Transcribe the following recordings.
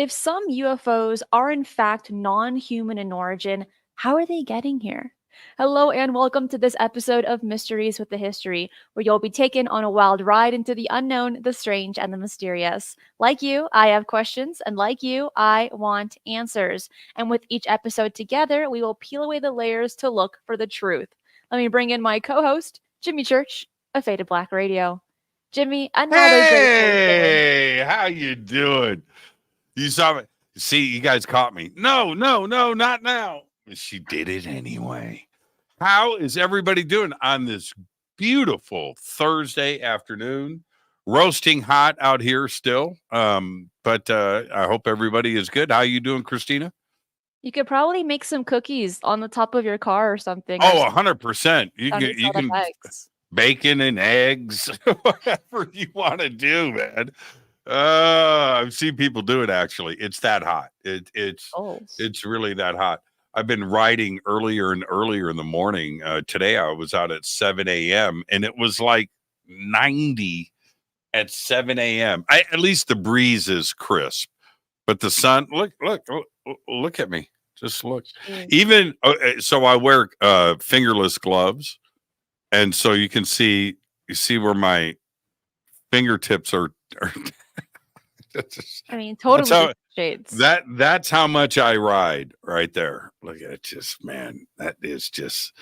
If some UFOs are in fact non human in origin, how are they getting here? Hello, and welcome to this episode of Mysteries with the History, where you'll be taken on a wild ride into the unknown, the strange, and the mysterious. Like you, I have questions, and like you, I want answers. And with each episode together, we will peel away the layers to look for the truth. Let me bring in my co host, Jimmy Church of Faded Black Radio. Jimmy, another great Thursday. Hey, how you doing? You saw me. See, you guys caught me. No, not now. She did it anyway. How is everybody doing on this beautiful Thursday afternoon? Roasting hot out here still. But I hope everybody is good. How you doing, Cristina? You could probably make some cookies on the top of your car or something, or Oh, some 100%. sunny You side up can eggs. bacon and eggs, whatever you want to do, man. I've seen people do it. Actually, it's that hot. Oh, It's really that hot. I've been riding earlier and earlier in the morning. Today I was out at 7 a.m. and it was like 90 at 7 a.m. At least the breeze is crisp, but the sun. Look at me. Just look. jeez. Even so, I wear fingerless gloves, and so you can see. You see where my fingertips are. I mean, That's totally how different shades. that's how much I ride right there. Look at it, just man, that is just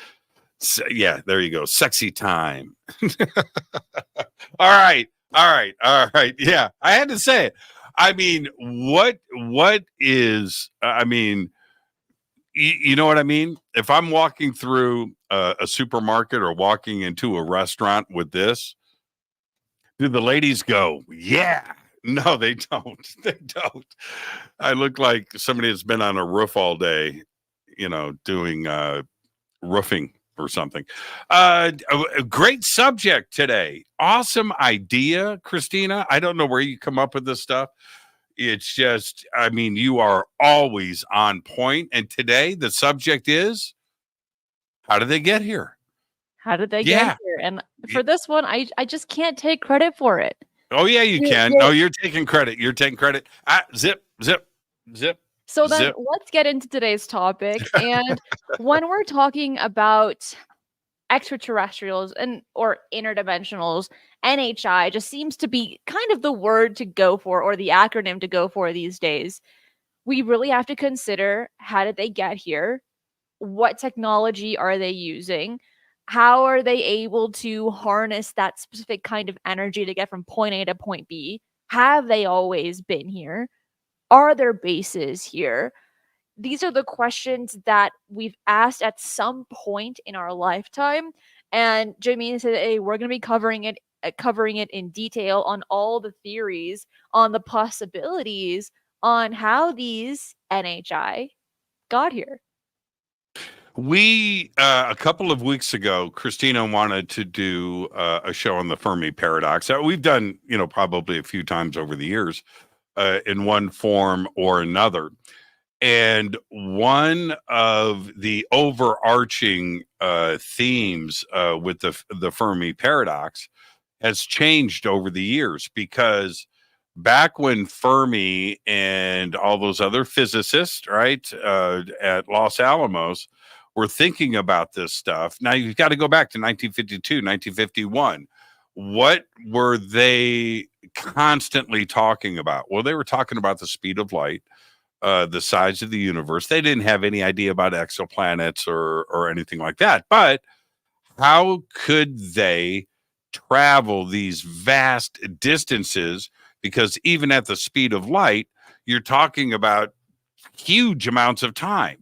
yeah. There you go, sexy time. All right. Yeah, I had to say it. I mean, what is? I mean, you know what I mean? If I'm walking through a supermarket or walking into a restaurant with this, do the ladies go, yeah? No, they don't. They don't. I look like somebody that's been on a roof all day, doing roofing or something. A great subject today. Awesome idea, Cristina. I don't know where you come up with this stuff. It's just, I mean, you are always on point. And today the subject is, how did they get here? How did they get Yeah. here? And for this one, I just can't take credit for it. Oh, yeah, you You're, can. you're, No, you're taking credit. You're taking credit. Zip, zip, zip, so then zip. let's get into today's topic. And when we're talking about extraterrestrials and or interdimensionals, NHI just seems to be kind of the word to go for or the acronym to go for these days. We really have to consider, how did they get here? What technology are they using? How are they able to harness that specific kind of energy to get from point A to point B? Have they always been here? Are there bases here? These are the questions that we've asked at some point in our lifetime. And Jimmy said, hey, we're going to be covering it in detail on all the theories, on the possibilities, on how these NHI got here. We a couple of weeks ago, Christina wanted to do a show on the Fermi paradox. We've done, probably a few times over the years, in one form or another. And one of the overarching themes with the Fermi paradox has changed over the years, because back when Fermi and all those other physicists, right, at Los Alamos were thinking about this stuff. Now you've got to go back to 1952, 1951. What were they constantly talking about? Well, they were talking about the speed of light, the size of the universe. They didn't have any idea about exoplanets or anything like that. But how could they travel these vast distances? Because even at the speed of light, you're talking about huge amounts of time.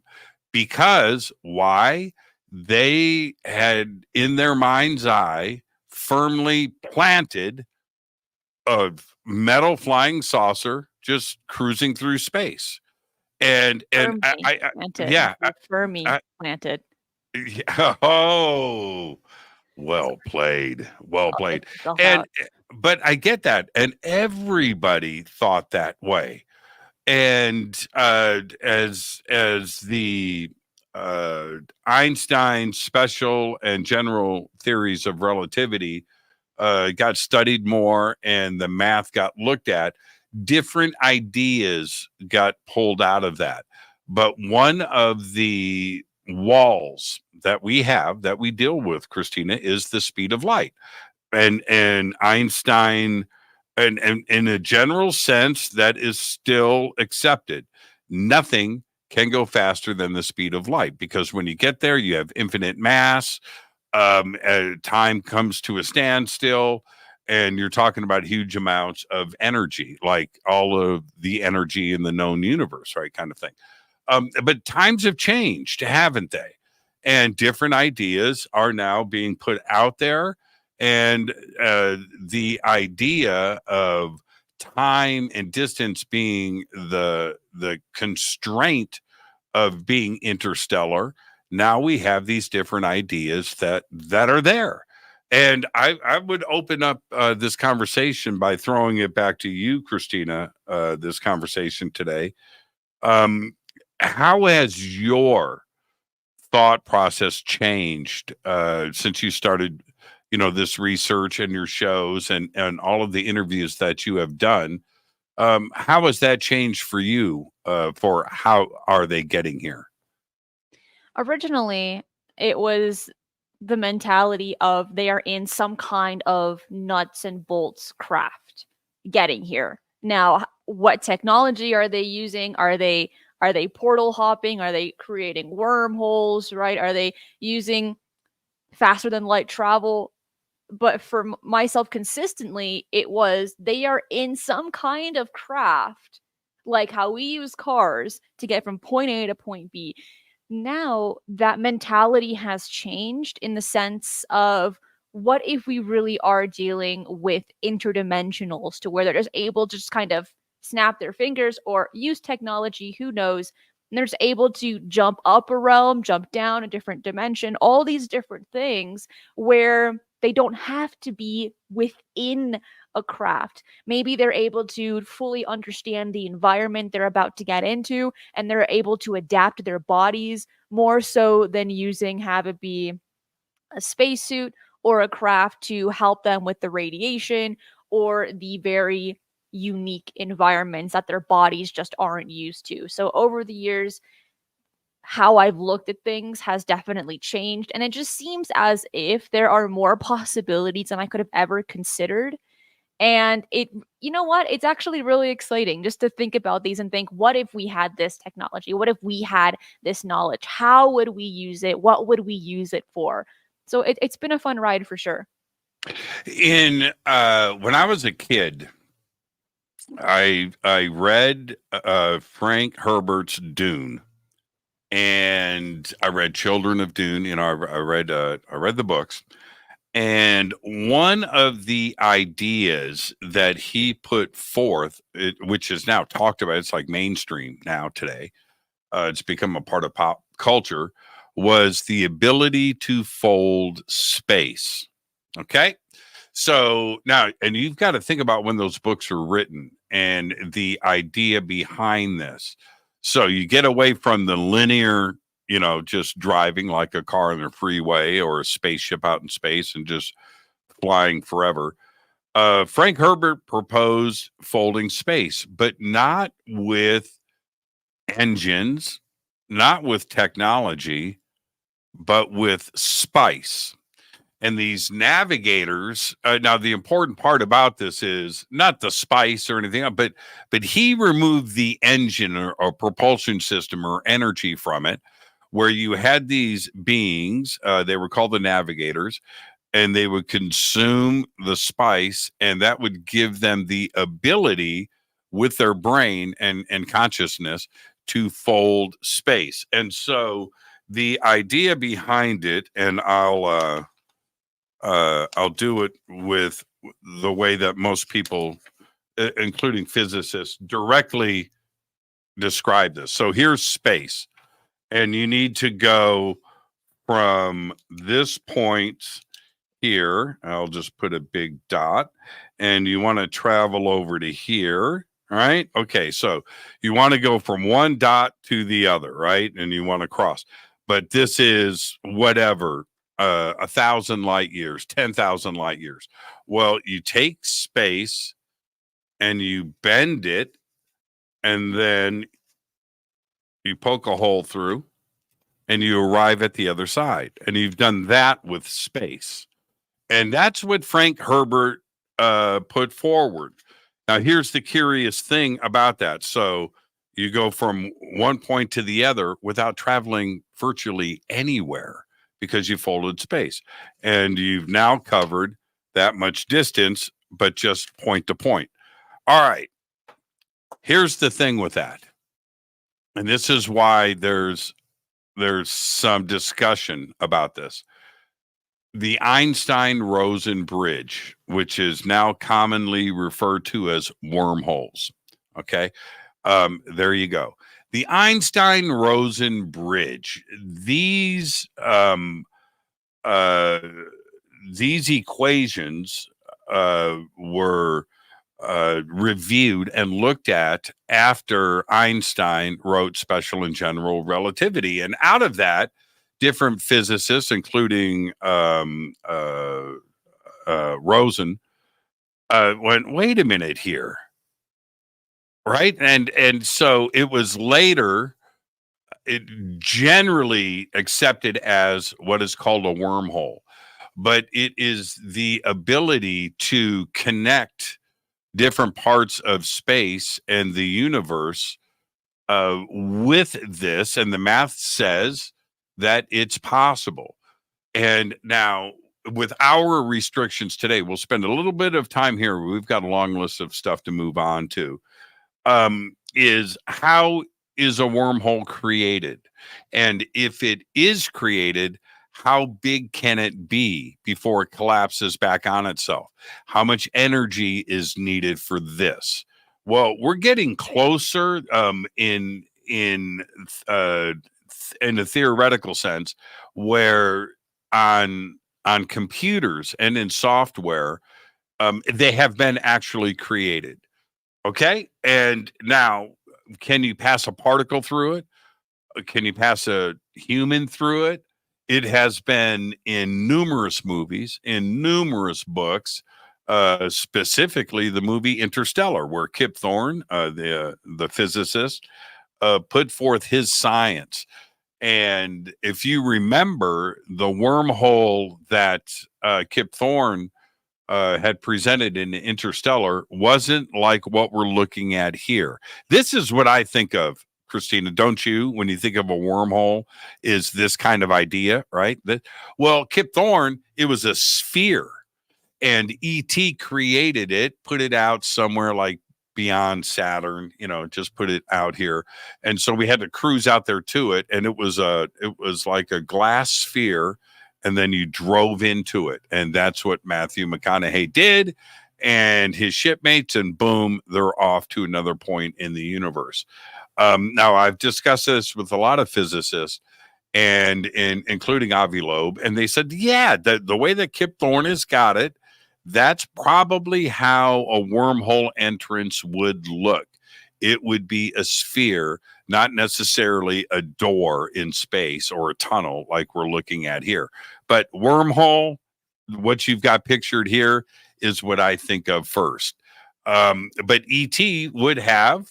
Because why? They had in their mind's eye firmly planted a metal flying saucer just cruising through space. And Fermi I planted. yeah, Fermi I, planted. oh, well I'll take played. myself And out. but I get that, and everybody thought that way. And as the Einstein special and general theories of relativity got studied more and the math got looked at, different ideas got pulled out of that. But one of the walls that we have that we deal with, Christina, is the speed of light. And Einstein, and in a general sense, that is still accepted. Nothing can go faster than the speed of light, because when you get there, you have infinite mass. Time comes to a standstill, and you're talking about huge amounts of energy, like all of the energy in the known universe, right? Kind of thing. But times have changed, haven't they? And different ideas are now being put out there. And the idea of time and distance being the constraint of being interstellar, now we have these different ideas that are there. And I would open up this conversation by throwing it back to you, Christina, this conversation today. Um, how has your thought process changed since you started, this research and your shows and all of the interviews that you have done? How has that changed for you, for how are they getting here? Originally, it was the mentality of they are in some kind of nuts and bolts craft getting here. Now, what technology are they using? Are they portal hopping? Are they creating wormholes, right? Are they using faster than light travel? But for myself, consistently, it was they are in some kind of craft, like how we use cars to get from point A to point B. Now that mentality has changed in the sense of, what if we really are dealing with interdimensionals, to where they're just able to just kind of snap their fingers or use technology, who knows, and they're just able to jump up a realm, jump down a different dimension, all these different things, where they don't have to be within a craft. Maybe they're able to fully understand the environment they're about to get into, and they're able to adapt their bodies more so than have it be a spacesuit or a craft to help them with the radiation or the very unique environments that their bodies just aren't used to. So over the years, how I've looked at things has definitely changed. And it just seems as if there are more possibilities than I could have ever considered. And you know what? It's actually really exciting just to think about these and think, what if we had this technology? What if we had this knowledge? How would we use it? What would we use it for? So it's been a fun ride for sure. In When I was a kid, I read Frank Herbert's Dune, and I read Children of Dune. I read the books, and one of the ideas that he put forth, which is now talked about, it's like mainstream now today. It's become a part of pop culture. Was the ability to fold space. Okay. So now, and you've got to think about when those books were written and the idea behind this. So you get away from the linear, just driving like a car on the freeway or a spaceship out in space and just flying forever. Frank Herbert proposed folding space, but not with engines, not with technology, but with spice. And these navigators, now the important part about this is not the spice or anything else, but he removed the engine or propulsion system or energy from it, where you had these beings, they were called the navigators, and they would consume the spice, and that would give them the ability with their brain and consciousness to fold space. And so the idea behind it, and I'll do it with the way that most people, including physicists, directly describe this. So here's space, and you need to go from this point here. I'll just put a big dot, and you want to travel over to here. All right. Okay. So you want to go from one dot to the other, right? And you want to cross. But this is whatever, 1,000 light years, 10,000 light years. Well, you take space and you bend it, and then you poke a hole through, and you arrive at the other side. And you've done that with space. And that's what Frank Herbert put forward. Now, here's the curious thing about that. So you go from one point to the other without traveling virtually anywhere because you folded space. And you've now covered that much distance, but just point to point. All right. Here's the thing with that. And this is why there's some discussion about this. The Einstein-Rosen bridge, which is now commonly referred to as wormholes. Okay, there you go. The Einstein-Rosen bridge. Uh, these equations were reviewed and looked at after Einstein wrote Special and General Relativity. And out of that, different physicists, including Rosen, went, wait a minute here. Right. And so it was later it generally accepted as what is called a wormhole. But it is the ability to connect different parts of space and the universe with this, and the math says that it's possible. And now, with our restrictions today, we'll spend a little bit of time here. We've got a long list of stuff to move on to. Is how is a wormhole created? And if it is created, how big can it be before it collapses back on itself? How much energy is needed for this? Well, we're getting closer in a theoretical sense, where on computers and in software, they have been actually created. Okay, and now, can you pass a particle through it? Can you pass a human through it? It has been in numerous movies, in numerous books, specifically the movie Interstellar, where Kip Thorne, the physicist, put forth his science. And if you remember, the wormhole that Kip Thorne had presented in Interstellar wasn't like what we're looking at here. This is what I think of, Christina, don't you? When you think of a wormhole, is this kind of idea, right? Well, Kip Thorne, it was a sphere, and ET created it, put it out somewhere like beyond Saturn, just put it out here. And so we had to cruise out there to it, and it was like a glass sphere, and then you drove into it. And that's what Matthew McConaughey did, and his shipmates, and boom, they're off to another point in the universe. Now, I've discussed this with a lot of physicists, and including Avi Loeb, and they said, yeah, the way that Kip Thorne has got it, that's probably how a wormhole entrance would look. It would be a sphere, not necessarily a door in space or a tunnel like we're looking at here. But wormhole, what you've got pictured here, is what I think of first. But ET would have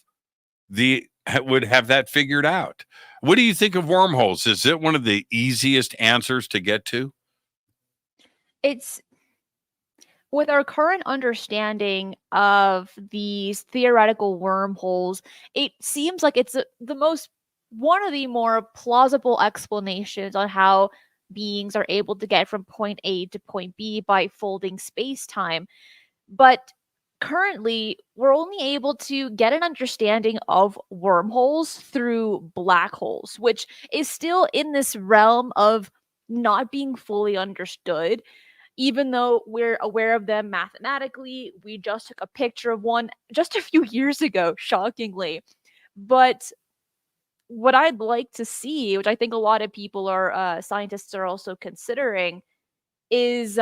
that figured out. What do you think of wormholes? Is it one of the easiest answers to get to? It's with our current understanding of these theoretical wormholes, it seems like it's one of the more plausible explanations on how beings are able to get from point A to point B by folding space-time. But currently, we're only able to get an understanding of wormholes through black holes, which is still in this realm of not being fully understood. Even though we're aware of them mathematically, we just took a picture of one just a few years ago, shockingly. But what I'd like to see, which I think a lot of people scientists are also considering, is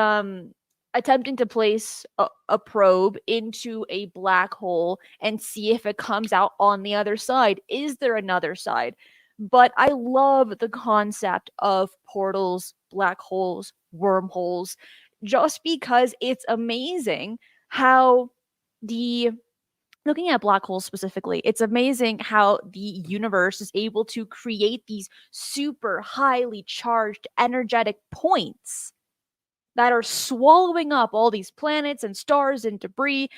attempting to place a probe into a black hole and see if it comes out on the other side. Is there another side? But I love the concept of portals, black holes, wormholes, just because it's amazing how the looking at black holes specifically, it's amazing how the universe is able to create these super highly charged energetic points that are swallowing up all these planets and stars and debris,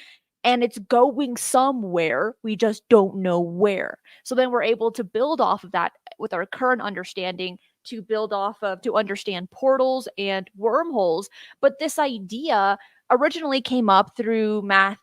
and it's going somewhere. We just don't know where. So then we're able to build off of that with our current understanding, to build off of, to understand portals and wormholes. But this idea originally came up through math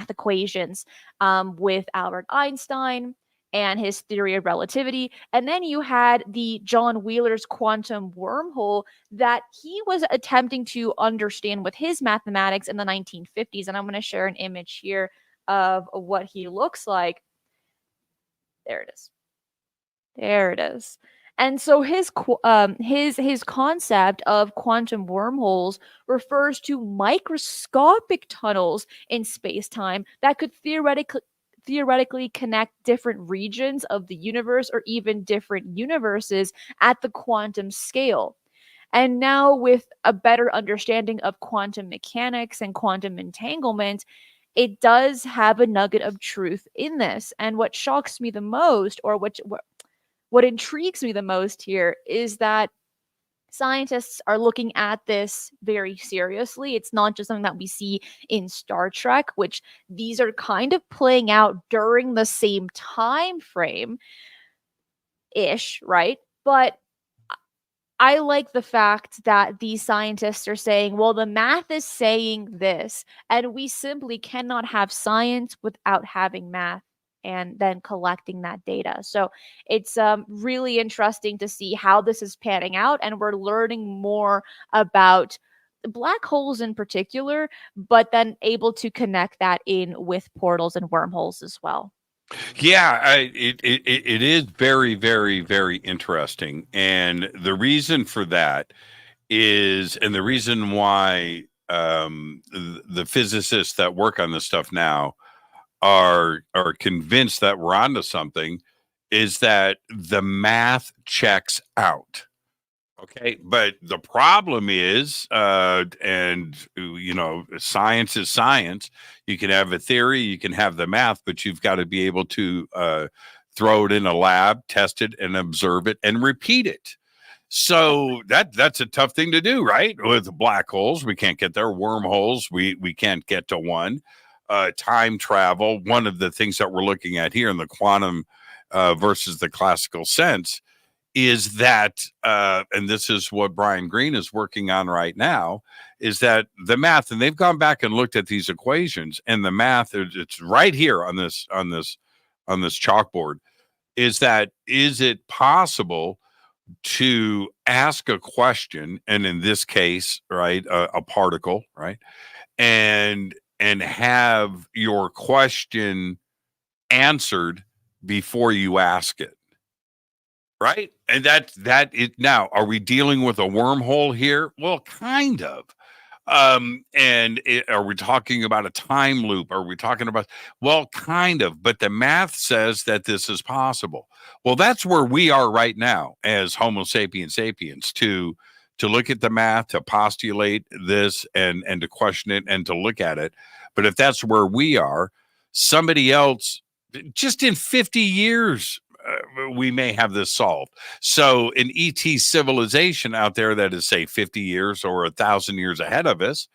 equations, with Albert Einstein and his theory of relativity. And then you had the John Wheeler's quantum wormhole that he was attempting to understand with his mathematics in the 1950s. And I'm going to share an image here of what he looks like. There it is. There it is. And so his concept of quantum wormholes refers to microscopic tunnels in space-time that could theoretically connect different regions of the universe or even different universes at the quantum scale. And now, with a better understanding of quantum mechanics and quantum entanglement, it does have a nugget of truth in this. And what shocks me the most, or what intrigues me the most here, is that scientists are looking at this very seriously. It's not just something that we see in Star Trek, which these are kind of playing out during the same time frame ish, right? But I like the fact that these scientists are saying, well, the math is saying this, and we simply cannot have science without having math and then collecting that data. So it's really interesting to see how this is panning out, and we're learning more about black holes in particular, but then able to connect that in with portals and wormholes as well. Yeah, it is very, very, very interesting. And the reason for that is, and the reason why the physicists that work on this stuff now are convinced that we're onto something, is that the math checks out. Okay, but the problem is, and science is science. You can have a theory, you can have the math, but you've got to be able to throw it in a lab, test it, and observe it, and repeat it. So that's a tough thing to do, right? With black holes, we can't get there. Wormholes, we can't get to one. Time travel, one of the things that we're looking at here in the quantum versus the classical sense, is that, and this is what Brian Greene is working on right now, is that the math, and they've gone back and looked at these equations, and the math, it's right here on this chalkboard, is it possible to ask a question, and in this case, right, a particle, right, and have your question answered before you ask it. Right. And that it now, are we dealing with a wormhole here? Well, kind of. Are we talking about a time loop? Are we talking about, well, kind of, but the math says that this is possible. Well, that's where we are right now as Homo sapiens sapiens, to look at the math, to postulate this, and to question it, and to look at it. But if that's where we are, somebody else, just in 50 years, we may have this solved. So an ET civilization out there that is, say, 50 years or 1,000 years ahead of us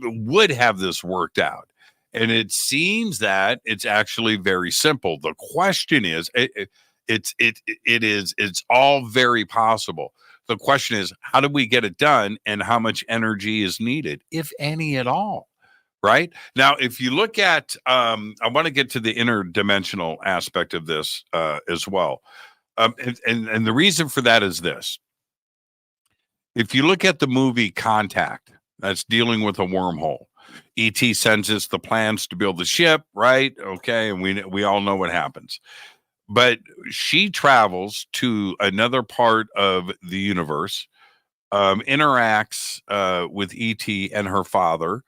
would have this worked out. And it seems that it's actually very simple. The question is, it's all very possible. The question is, how do we get it done, and how much energy is needed, if any at all? Right now, if you look at, I want to get to the interdimensional aspect of this as well. And the reason for that is this. If you look at the movie Contact, that's dealing with a wormhole. ET sends us the plans to build the ship, right? Okay, and we all know what happens. But she travels to another part of the universe, interacts with ET and her father,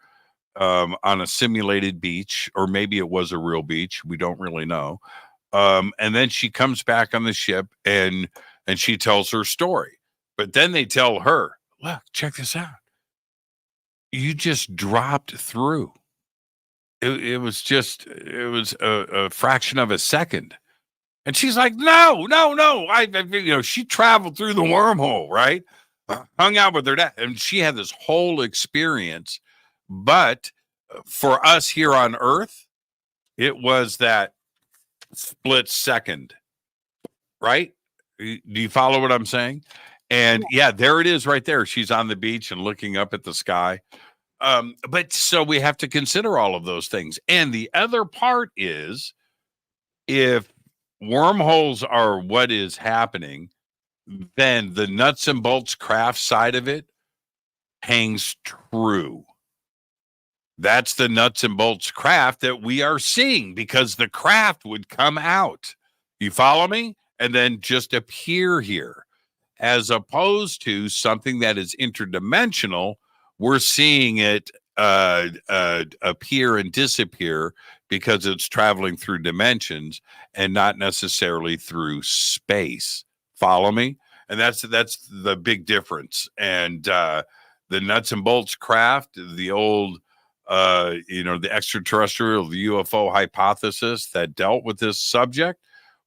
on a simulated beach, or maybe it was a real beach. We don't really know. And then she comes back on the ship, and she tells her story. But then they tell her, look, check this out. You just dropped through. it was just, it was a fraction of a second. And she's like, no, no, no. She traveled through the wormhole, right? Hung out with her dad. And she had this whole experience. But for us here on Earth, it was that split second, right? Do you follow what I'm saying? And yeah, there it is right there. She's on the beach and looking up at the sky. But so we have to consider all of those things. And the other part is, if wormholes are what is happening, then the nuts and bolts craft side of it hangs true. That's the nuts and bolts craft that we are seeing, because the craft would come out. You follow me? And then just appear here. As opposed to something that is interdimensional, we're seeing it appear and disappear because it's traveling through dimensions and not necessarily through space. Follow me? And that's the big difference. And the nuts and bolts craft, the old the extraterrestrial, the UFO hypothesis that dealt with this subject,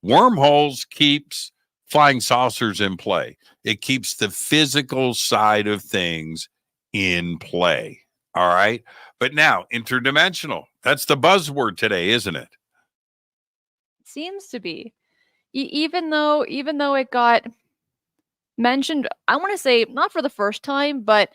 wormholes keeps flying saucers in play. It keeps the physical side of things in play. All right. But now, interdimensional, that's the buzzword today, isn't it? Seems to be. Even though it got mentioned, I want to say not for the first time, but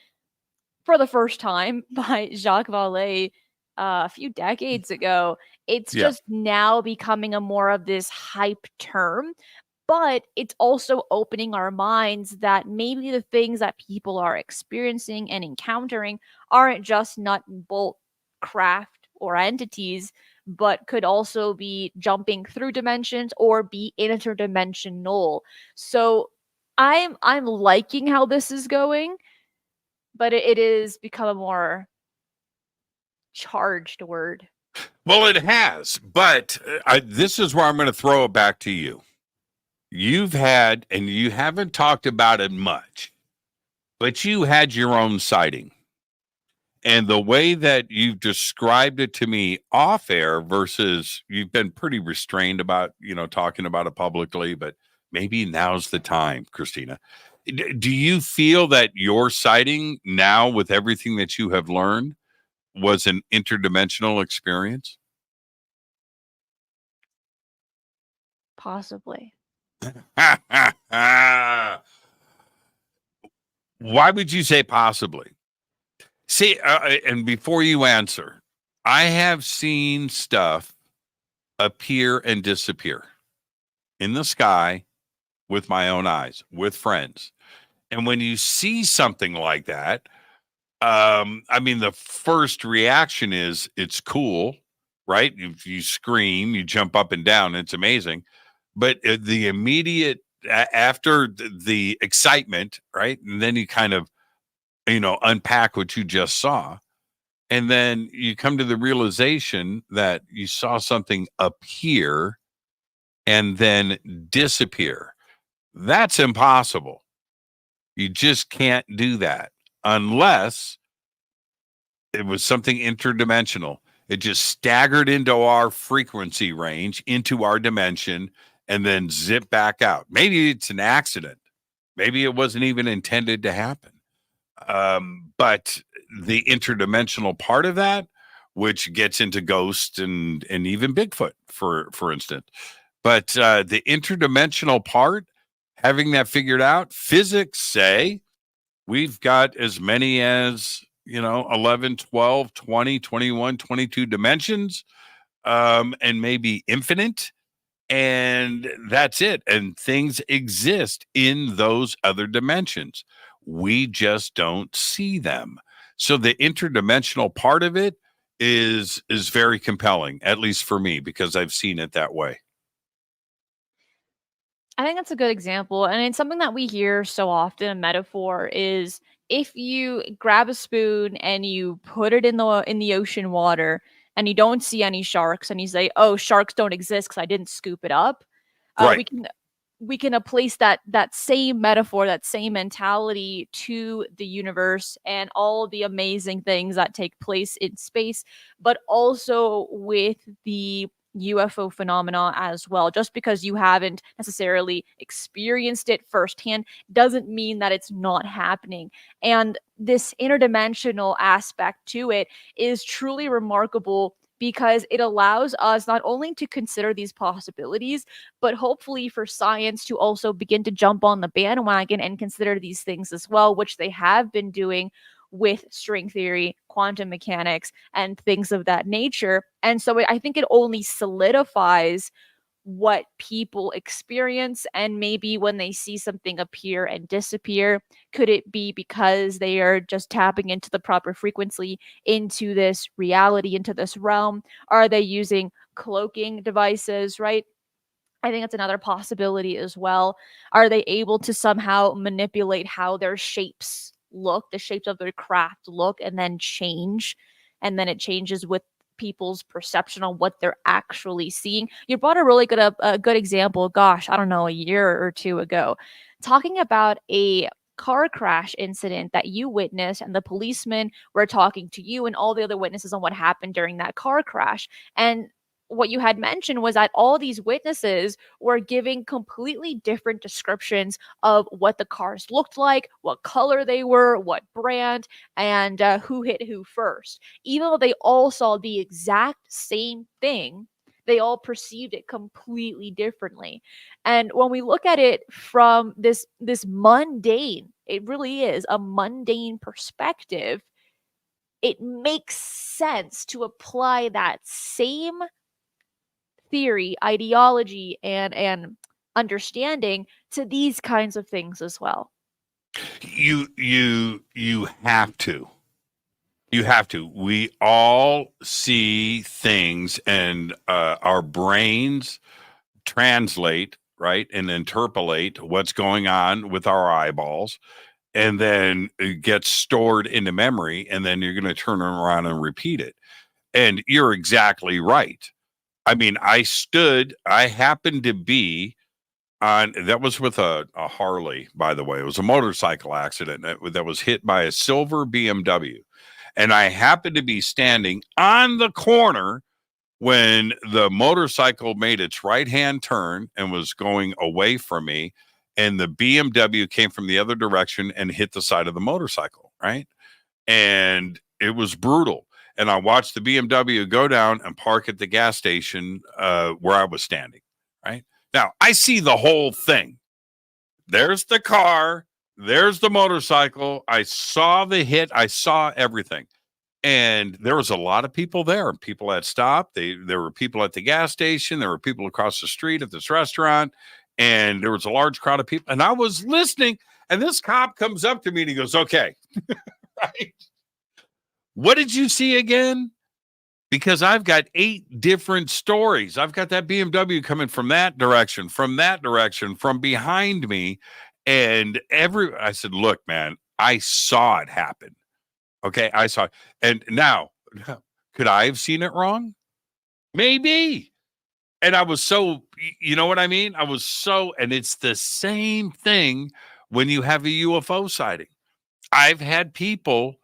for the first time by Jacques Vallée a few decades ago. It's just now becoming a more of this hype term, but it's also opening our minds that maybe the things that people are experiencing and encountering aren't just nut and bolt craft or entities, but could also be jumping through dimensions or be interdimensional. So I'm liking how this is going, but it is become a more charged word. Well, it has, but this is where I'm going to throw it back to you. You've had, and you haven't talked about it much, but you had your own sighting. And the way that you've described it to me off air versus you've been pretty restrained about, talking about it publicly, but maybe now's the time, Cristina. Do you feel that your sighting now, with everything that you have learned, was an interdimensional experience? Possibly. Why would you say possibly? See, and before you answer, I have seen stuff appear and disappear in the sky with my own eyes, with friends. And when you see something like that, the first reaction is it's cool, right? You scream, you jump up and down, it's amazing. But the immediate after the excitement, right? And then you kind of, unpack what you just saw. And then you come to the realization that you saw something appear and then disappear. That's impossible. You just can't do that unless it was something interdimensional. It just staggered into our frequency range, into our dimension, and then zip back out. Maybe it's an accident. Maybe it wasn't even intended to happen. But the interdimensional part of that, which gets into ghosts and even Bigfoot, for instance. But the interdimensional part, having that figured out, physics say we've got as many as 11, 12, 20, 21, 22 dimensions, and maybe infinite. And that's it. And things exist in those other dimensions. We just don't see them. So the interdimensional part of it is very compelling, at least for me, because I've seen it that way. I think that's a good example. And it's something that we hear so often. A metaphor is if you grab a spoon and you put it in the ocean water and you don't see any sharks and you say, oh, sharks don't exist because I didn't scoop it up. Right. we can place that same metaphor, that same mentality to the universe and all the amazing things that take place in space, but also with the UFO phenomena as well. Just because you haven't necessarily experienced it firsthand doesn't mean that it's not happening. And this interdimensional aspect to it is truly remarkable because it allows us not only to consider these possibilities, but hopefully for science to also begin to jump on the bandwagon and consider these things as well, which they have been doing with string theory, quantum mechanics, and things of that nature. And so I think it only solidifies what people experience, and maybe when they see something appear and disappear, could it be because they are just tapping into the proper frequency, into this reality, into this realm? Are they using cloaking devices, right? I think that's another possibility as well. Are they able to somehow manipulate how their shapes look, the shapes of their craft look, and then change? And then it changes with people's perception on what they're actually seeing. You brought a really good example. Gosh, I don't know, a year or two ago, talking about a car crash incident that you witnessed, and the policemen were talking to you and all the other witnesses on what happened during that car crash. And what you had mentioned was that all these witnesses were giving completely different descriptions of what the cars looked like, what color they were, what brand, and who hit who first. Even though they all saw the exact same thing, they all perceived it completely differently. And when we look at it from this mundane, it really is a mundane perspective, it makes sense to apply that same theory, ideology, and understanding to these kinds of things as well. You have to. You have to. We all see things, and our brains translate, right, and interpolate what's going on with our eyeballs, and then it gets stored into memory, and then you're going to turn around and repeat it. And you're exactly right. I mean, I happened to be on, that was with a Harley, by the way. It was a motorcycle accident that was hit by a silver BMW. And I happened to be standing on the corner when the motorcycle made its right-hand turn and was going away from me. And the BMW came from the other direction and hit the side of the motorcycle, right? And it was brutal. And I watched the BMW go down and park at the gas station where I was standing, right? Now, I see the whole thing. There's the car. There's the motorcycle. I saw the hit. I saw everything. And there was a lot of people there. People had stopped. There were people at the gas station. There were people across the street at this restaurant. And there was a large crowd of people. And I was listening. And this cop comes up to me and he goes, okay, right? What did you see again? Because I've got 8 different stories. I've got that BMW coming from that direction, from behind me. And I said, look, man, I saw it happen. Okay, I saw it. And now, could I have seen it wrong? Maybe. And I was so, you know what I mean? And it's the same thing when you have a UFO sighting. I've had people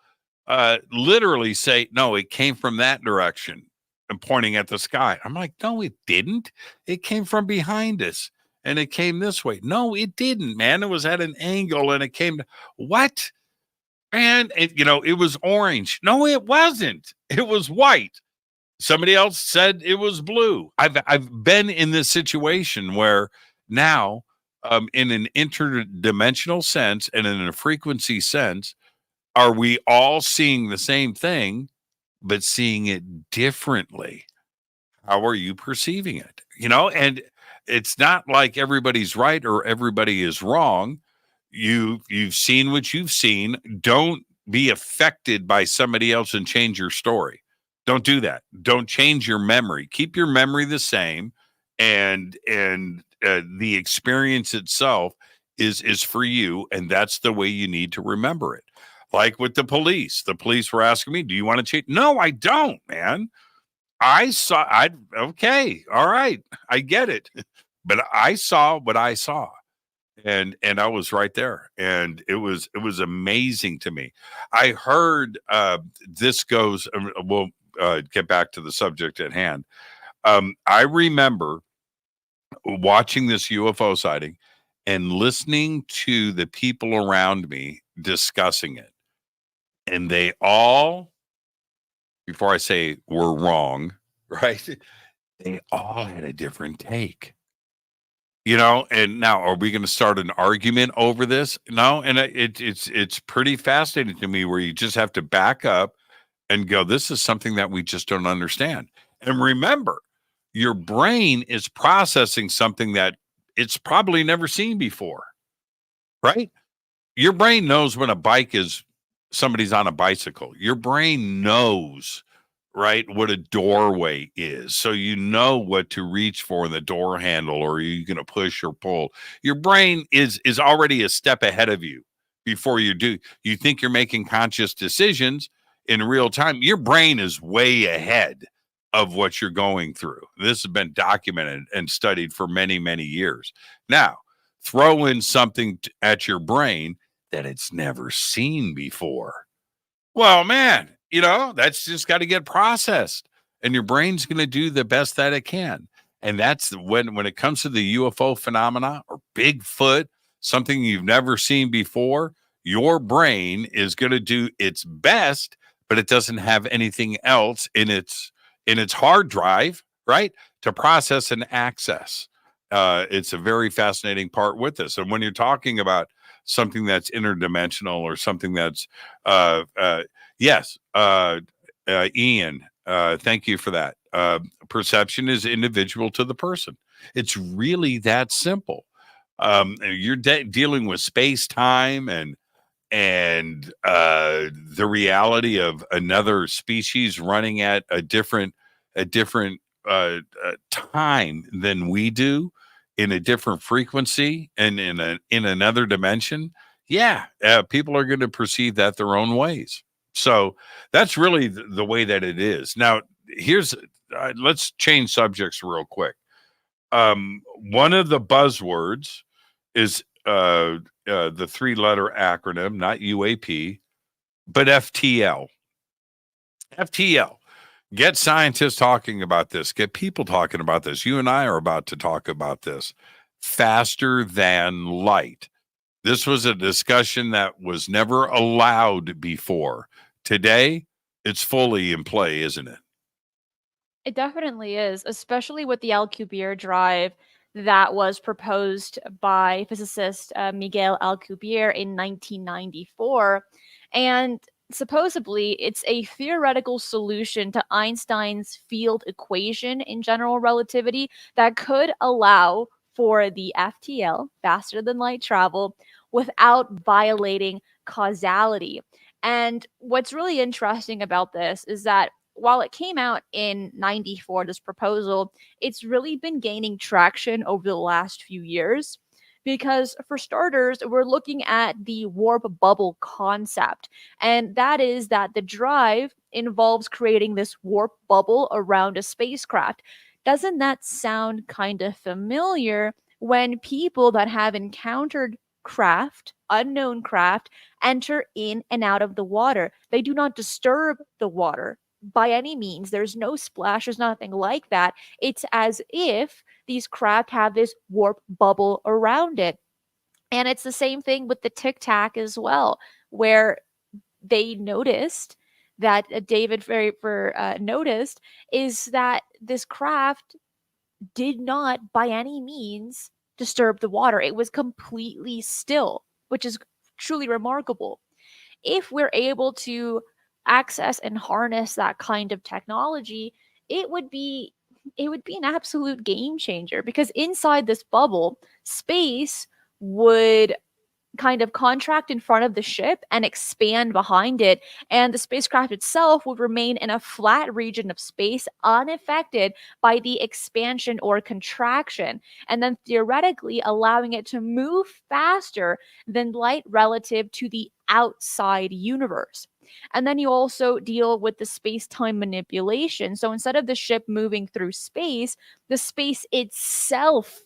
literally say, no, it came from that direction and pointing at the sky. I'm like, no, it didn't. It came from behind us and it came this way. No, it didn't, man. It was at an angle and it came to what? And it was orange. No, it wasn't. It was white. Somebody else said it was blue. I've been in this situation where now, in an interdimensional sense and in a frequency sense, are we all seeing the same thing, but seeing it differently? How are you perceiving it? And it's not like everybody's right or everybody is wrong. You've seen what you've seen. Don't be affected by somebody else and change your story. Don't do that. Don't change your memory. Keep your memory the same, and the experience itself is for you, and that's the way you need to remember it. Like with the police were asking me, "Do you want to change?" No, I don't, man. Okay, all right, I get it, but I saw what I saw, and I was right there, and it was amazing to me. I heard this goes. We'll get back to the subject at hand. I remember watching this UFO sighting and listening to the people around me discussing it, and they all, before I say were wrong, right? They all had a different take. And now are we going to start an argument over this? No, and it's pretty fascinating to me where you just have to back up and go, this is something that we just don't understand. And remember, your brain is processing something that it's probably never seen before, right? Your brain knows when a bike is somebody's on a bicycle. Your brain knows, right, what a doorway is. So you know what to reach for in the door handle, or are you going to push or pull? Your brain is already a step ahead of you before you do. You think you're making conscious decisions in real time. Your brain is way ahead of what you're going through. This has been documented and studied for many, many years. Now, throw in something at your brain that it's never seen before. Well, man, that's just got to get processed, and your brain's going to do the best that it can. And that's when it comes to the UFO phenomena or Bigfoot, something you've never seen before, your brain is going to do its best, but it doesn't have anything else in its hard drive, right, to process and access. It's a very fascinating part with this. And when you're talking about something that's interdimensional or something that's yes, Ian, thank you for that. Perception is individual to the person. It's really that simple. You're dealing with space time and the reality of another species running at a different time than we do, in a different frequency and in another dimension. Yeah, people are going to perceive that their own ways. So that's really the way that it is. Now, let's change subjects real quick. One of the buzzwords is the three-letter acronym, not UAP, but FTL. FTL. Get scientists talking about this. Get people talking about this. You and I are about to talk about this. Faster than light. This was a discussion that was never allowed before. Today, it's fully in play, isn't it? It definitely is, especially with the Alcubierre drive that was proposed by physicist Miguel Alcubierre in 1994. And supposedly, it's a theoretical solution to Einstein's field equation in general relativity that could allow for the FTL, faster than light travel, without violating causality. And what's really interesting about this is that while it came out in 94, this proposal, it's really been gaining traction over the last few years. Because, for starters, we're looking at the warp bubble concept. And that is that the drive involves creating this warp bubble around a spacecraft. Doesn't that sound kind of familiar when people that have encountered unknown craft, enter in and out of the water? They do not disturb the water by any means. There's no splash, there's nothing like that. It's as if these craft have this warp bubble around it. And it's the same thing with the Tic Tac as well, where they noticed that David Ferrier noticed is that this craft did not by any means disturb the water. It was completely still, which is truly remarkable. If we're able to access and harness that kind of technology, it would be an absolute game changer, because inside this bubble, space would kind of contract in front of the ship and expand behind it, and the spacecraft itself would remain in a flat region of space unaffected by the expansion or contraction, and then theoretically allowing it to move faster than light relative to the outside universe. And then you also deal with the space-time manipulation. So instead of the ship moving through space, the space itself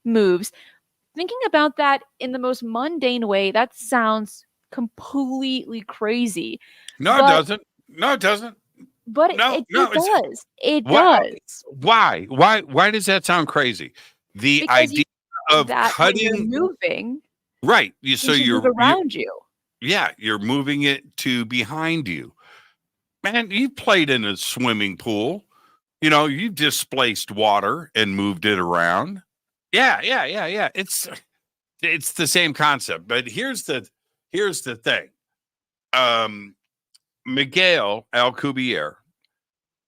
moves. Thinking about that in the most mundane way, that sounds completely crazy. No, it But doesn't. No, it doesn't. but No, it no, it's does. It why does. why does that sound crazy? The Because you idea of that when you're cutting moving, right, so you should move you around you. yeah, you're moving it to behind you. Man, you played in a swimming pool. You know, you displaced water and moved it around. Yeah, yeah, yeah, yeah. It's the same concept, but here's the thing. Um, Miguel Alcubierre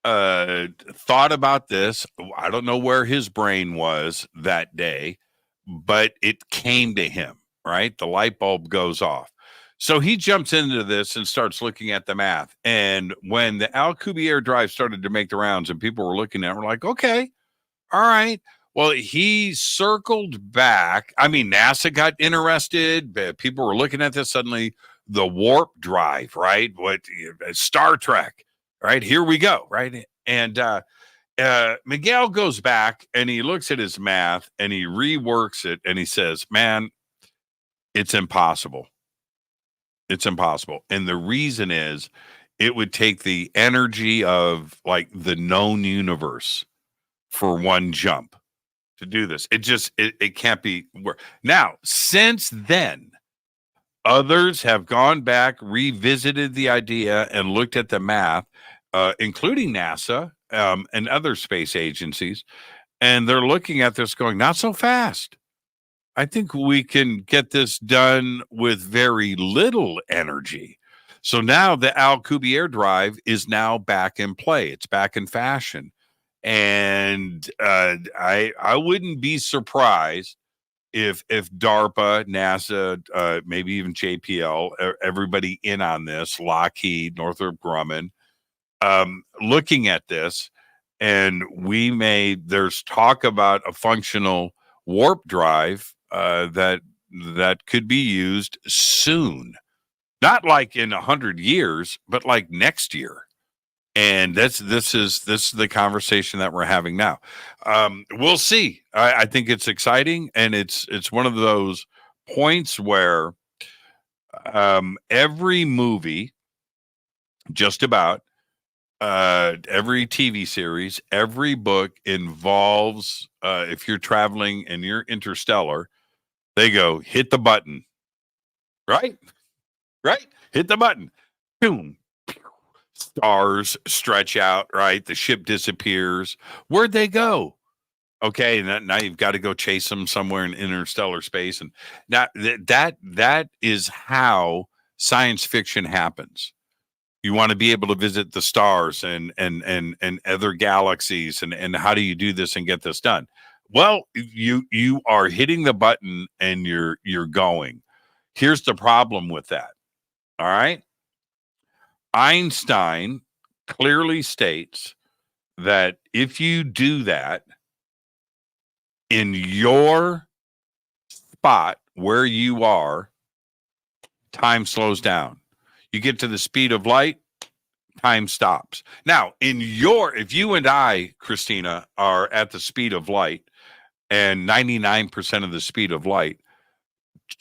thought about this. I don't know where his brain was that day, but it came to him, right? The light bulb goes off. So he jumps into this and starts looking at the math. And when the Alcubierre drive started to make the rounds and people were looking at it, we're like, okay, all right. Well, he circled back. I mean, NASA got interested. People were looking at this suddenly. The warp drive, right? What Star Trek, right? Here we go, right? And Miguel goes back and he looks at his math and he reworks it and he says, "Man, it's impossible. It's impossible." And the reason is, it would take the energy of like the known universe for one jump to do this. It can't be work. Now, since then, others have gone back, revisited the idea, and looked at the math, including NASA and other space agencies, and they're looking at this going, not so fast. I think we can get this done with very little energy. So now the Alcubierre drive is now back in play. It's back in fashion. And I wouldn't be surprised if DARPA, NASA, maybe even JPL, everybody in on this, Lockheed, Northrop Grumman, looking at this, and there's talk about a functional warp drive that could be used soon, not like in 100 years, but like next year. And this is the conversation that we're having now. We'll see. I think it's exciting, and it's one of those points where every movie, just about every TV series, every book involves if you're traveling and you're interstellar, they go hit the button, right? Right? Hit the button. Boom. Stars stretch out, right? The ship disappears. Where'd they go? Okay, now you've got to go chase them somewhere in interstellar space, and now that is how science fiction happens. You want to be able to visit the stars and other galaxies, and how do you do this and get this done? Well, you are hitting the button and you're going. Here's the problem with that. All right. Einstein clearly states that if you do that in your spot where you are, time slows down. You get to the speed of light, time stops. Now, if you and I, Christina, are at the speed of light and 99% of the speed of light,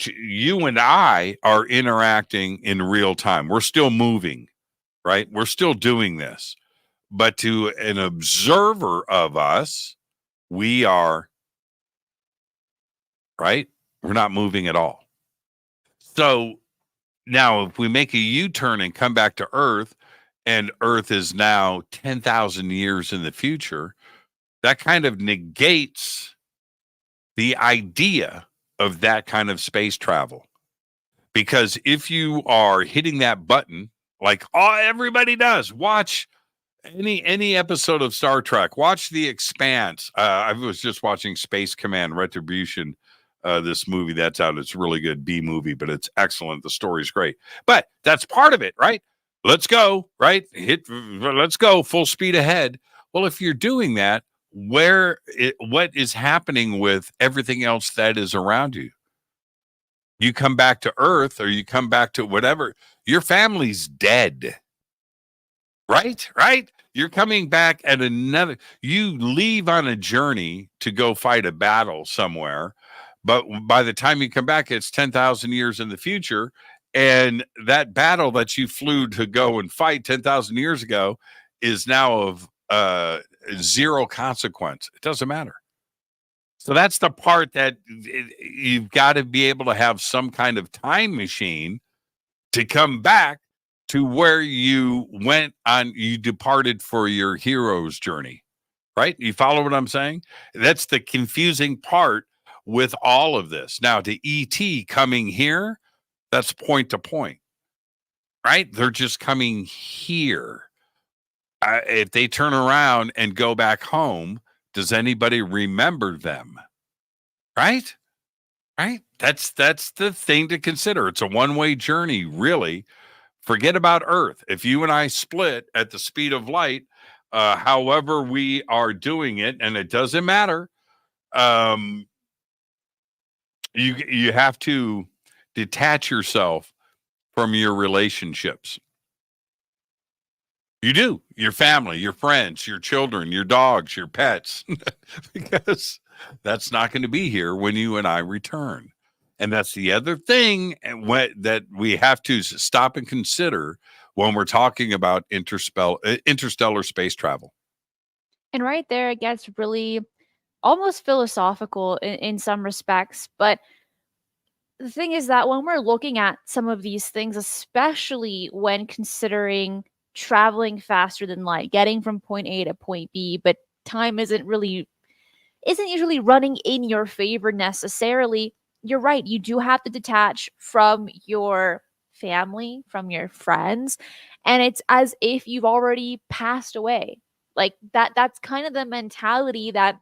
you and I are interacting in real time. We're still moving, right? We're still doing this. But to an observer of us, we are, right? We're not moving at all. So now, if we make a U-turn and come back to Earth, and Earth is now 10,000 years in the future, that kind of negates the idea of that kind of space travel. Because if you are hitting that button, like everybody does, watch any episode of Star Trek, watch The Expanse. I was just watching Space Command Retribution, this movie that's out. It's really good, B movie, but it's excellent. The story's great. But that's part of it, right? Let's go, right? Let's go full speed ahead. Well, if you're doing that, what is happening with everything else that is around you? You come back to Earth, or you come back to whatever, your family's dead. Right? You're coming back at another, you leave on a journey to go fight a battle somewhere, but by the time you come back, it's 10,000 years in the future. And that battle that you flew to go and fight 10,000 years ago is now of zero consequence. It doesn't matter. So that's the part that you've got to be able to have some kind of time machine to come back to where you went on, you departed for your hero's journey, right? You follow what I'm saying? That's the confusing part with all of this. Now, to ET coming here, that's point to point, right? They're just coming here. If they turn around and go back home, does anybody remember them? Right? Right? That's the thing to consider. It's a one-way journey, really. Forget about Earth. If you and I split at the speed of light, however we are doing it, and it doesn't matter, you have to detach yourself from your relationships. You do. Your family, your friends, your children, your dogs, your pets, because that's not going to be here when you and I return. And that's the other thing that we have to stop and consider when we're talking about interstellar space travel. And right there, it gets really almost philosophical in some respects. But the thing is that when we're looking at some of these things, especially when considering traveling faster than light, getting from point A to point B, but time isn't usually running in your favor necessarily. You're right. You do have to detach from your family, from your friends, and it's as if you've already passed away. Like that's kind of the mentality that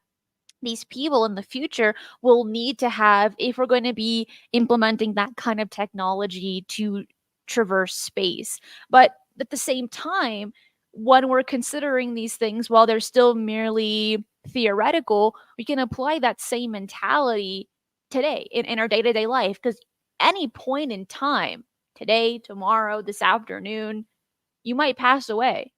these people in the future will need to have if we're going to be implementing that kind of technology to traverse space. But at the same time, when we're considering these things, while they're still merely theoretical, we can apply that same mentality today in our day-to-day life, because any point in time, today, tomorrow, this afternoon, you might pass away.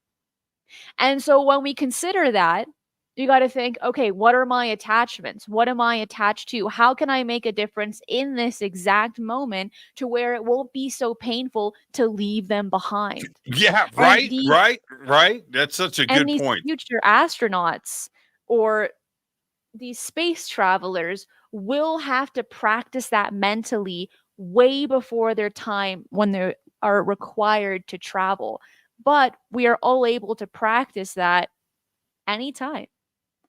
And so when we consider that, you got to think, okay, what are my attachments? What am I attached to? How can I make a difference in this exact moment to where it won't be so painful to leave them behind? Yeah, And right. That's such a good these point. future astronauts or these space travelers will have to practice that mentally way before their time when they are required to travel. But we are all able to practice that anytime,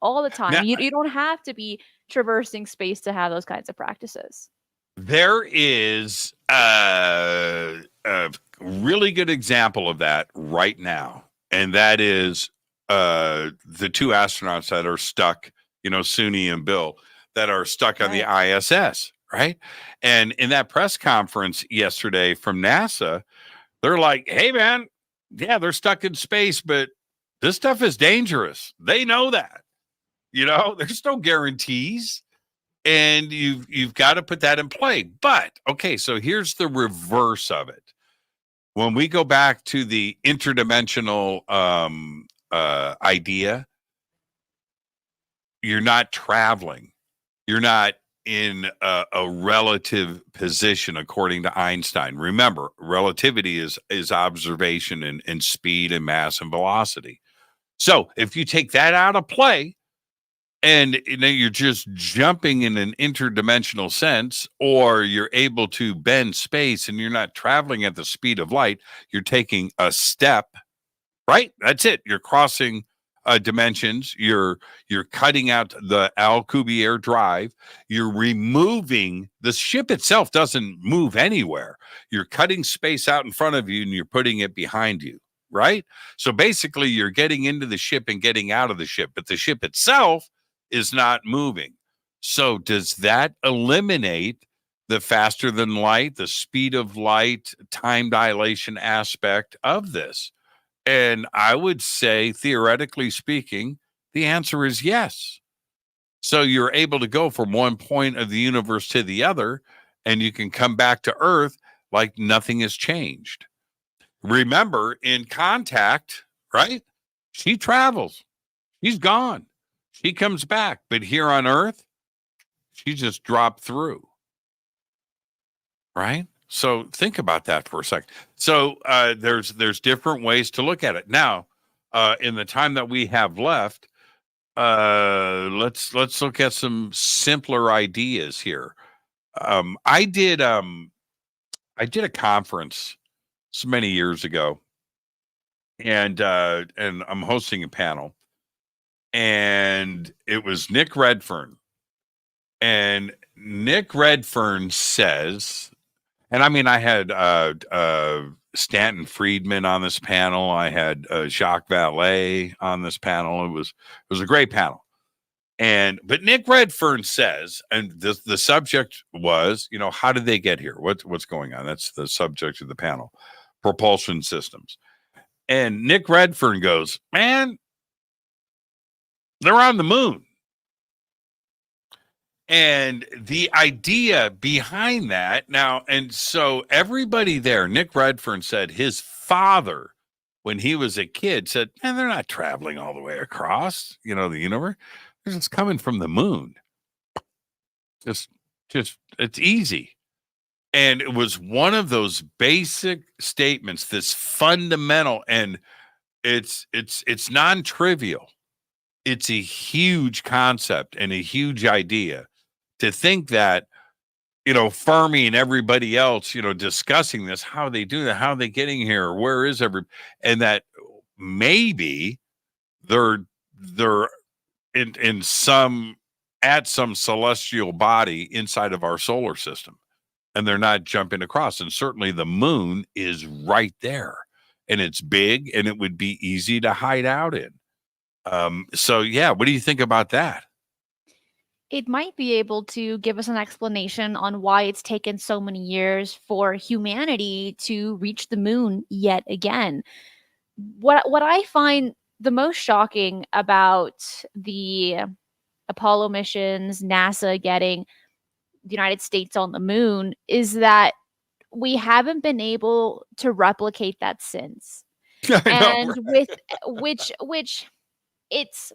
all the time. Now, You don't have to be traversing space to have those kinds of practices. there is a really good example of that right now, and that is the two astronauts that are stuck, Suni and Bill, that are stuck on the ISS, right? And in that press conference yesterday from NASA, they're like, hey, man, yeah, they're stuck in space, but this stuff is dangerous. They know that. There's no guarantees. And you've got to put that in play. But okay, so here's the reverse of it. When we go back to the interdimensional idea, you're not traveling. You're not in a relative position according to Einstein. Remember, relativity is observation and speed and mass and velocity. So if you take that out of play, and you're just jumping in an interdimensional sense, or you're able to bend space and you're not traveling at the speed of light, you're taking a step, right? That's it. You're crossing dimensions. You're cutting out the Alcubierre drive. You're removing, the ship itself doesn't move anywhere. You're cutting space out in front of you and you're putting it behind you, right? So basically you're getting into the ship and getting out of the ship, but the ship itself is not moving. So does that eliminate the faster than light, the speed of light, time dilation aspect of this? And I would say, theoretically speaking, the answer is yes. So you're able to go from one point of the universe to the other, and you can come back to Earth like nothing has changed. Remember, in Contact, right? She travels. She's gone. She comes back. But here on Earth, she just dropped through. Right? So think about that for a second. So there's different ways to look at it. Now, in the time that we have left, let's look at some simpler ideas here. I did a conference so many years ago, and I'm hosting a panel, and it was Nick Redfern, and Nick Redfern says, and I mean, I had Stanton Friedman on this panel, I had Jacques Vallée on this panel. It was a great panel. But Nick Redfern says, and the subject was, how did they get here? What's going on? That's the subject of the panel, propulsion systems. And Nick Redfern goes, man, they're on the moon. And the idea behind that now, and so everybody there, Nick Redfern said his father, when he was a kid, said, man, they're not traveling all the way across, the universe. They're just coming from the moon. Just it's easy. And it was one of those basic statements, this fundamental, and it's non-trivial. It's a huge concept and a huge idea to think that, Fermi and everybody else, discussing this, how they do that, how are they getting here, where is and that maybe they're in some celestial body inside of our solar system, and they're not jumping across. And certainly the moon is right there, and it's big, and it would be easy to hide out in. So yeah, what do you think about that? It might be able to give us an explanation on why it's taken so many years for humanity to reach the moon yet again. What I find the most shocking about the Apollo missions, NASA getting the United States on the moon, is that we haven't been able to replicate that since. And Right? with which it's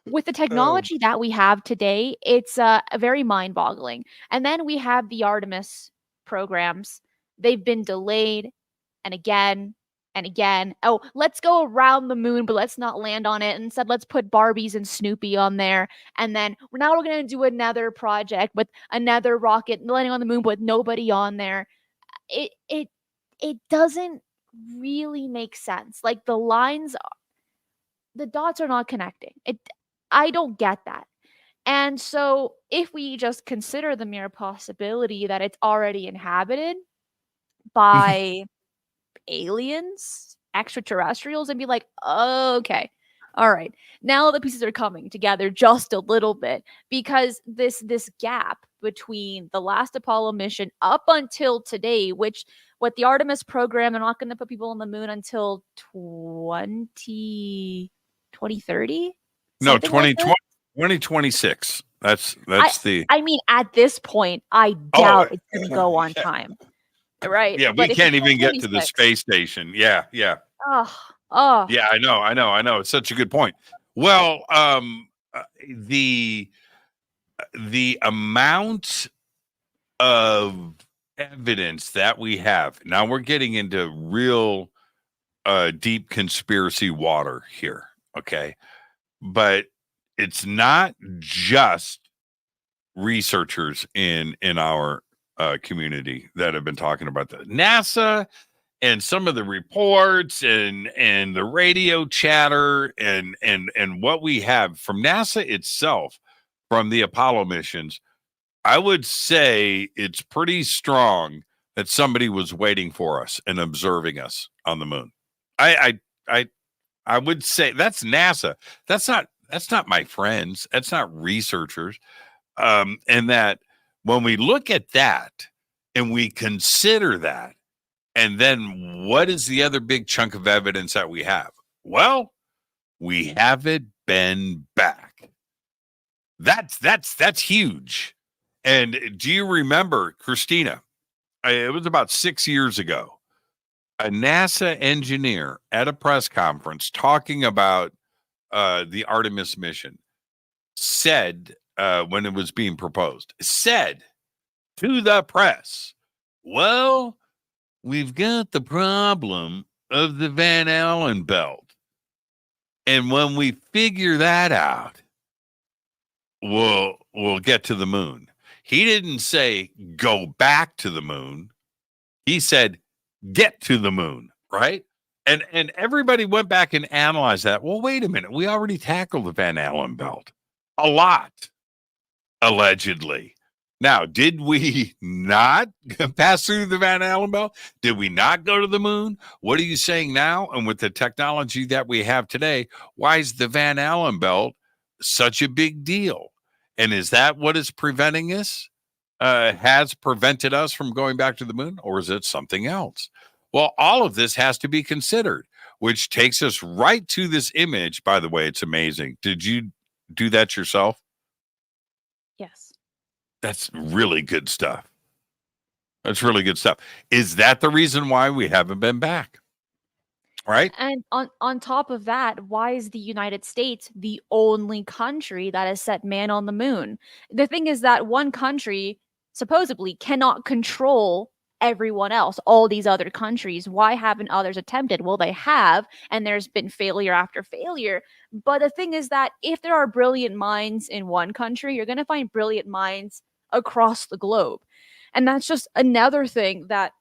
with the technology that we have today, it's very mind-boggling. And then we have the Artemis programs. They've been delayed and again and again. Oh, let's go around the moon, but let's not land on it. Instead, let's put Barbies and Snoopy on there. And then we're going to do another project with another rocket landing on the moon, but nobody on there. It doesn't really make sense. Like the dots are not connecting. I don't get that. And so if we just consider the mere possibility that it's already inhabited by aliens, extraterrestrials, and be like, okay, all right, now the pieces are coming together just a little bit, because this gap between the last Apollo mission up until today, which with the Artemis program, they're not going to put people on the moon until 2030. No, Something like that. 2026. That's I mean, at this point, I doubt it's going to go on time. Right? Yeah, But we if can't it's even get to the 2026, space station. Yeah. oh, Yeah, I know. It's such a good point. Well, the amount of evidence that we have now, we're getting into real deep conspiracy water here. Okay, but it's not just researchers in our community that have been talking about that. NASA and some of the reports and the radio chatter and what we have from NASA itself, from the Apollo missions, I would say it's pretty strong that somebody was waiting for us and observing us on the moon. I would say that's NASA. That's not my friends. That's not researchers. And that when we look at that and we consider that, and then what is the other big chunk of evidence that we have? Well, we haven't been back. That's huge. And do you remember, Cristina? It was about 6 years ago. A NASA engineer at a press conference talking about the Artemis mission said, when it was being proposed, said to the press, well, we've got the problem of the Van Allen belt. And when we figure that out, we'll get to the moon. He didn't say go back to the moon. He said get to the moon, right? And everybody went back and analyzed that. Well, wait a minute. We already tackled the Van Allen belt a lot, allegedly. Now, did we not pass through the Van Allen belt? Did we not go to the moon? What are you saying now? And with the technology that we have today, why is the Van Allen belt such a big deal? And is that what is preventing us? Has prevented us from going back to the moon, or is it something else? Well, all of this has to be considered, which takes us right to this image. By the way, it's amazing. Did you do that yourself? Yes. That's really good stuff. That's really good stuff. Is that the reason why we haven't been back? Right? And on top of that, why is the United States the only country that has set man on the moon? The thing is that one country supposedly cannot control everyone else, all these other countries. Why haven't others attempted? Well, they have, and there's been failure after failure. But the thing is that if there are brilliant minds in one country, you're going to find brilliant minds across the globe. And that's just another thing that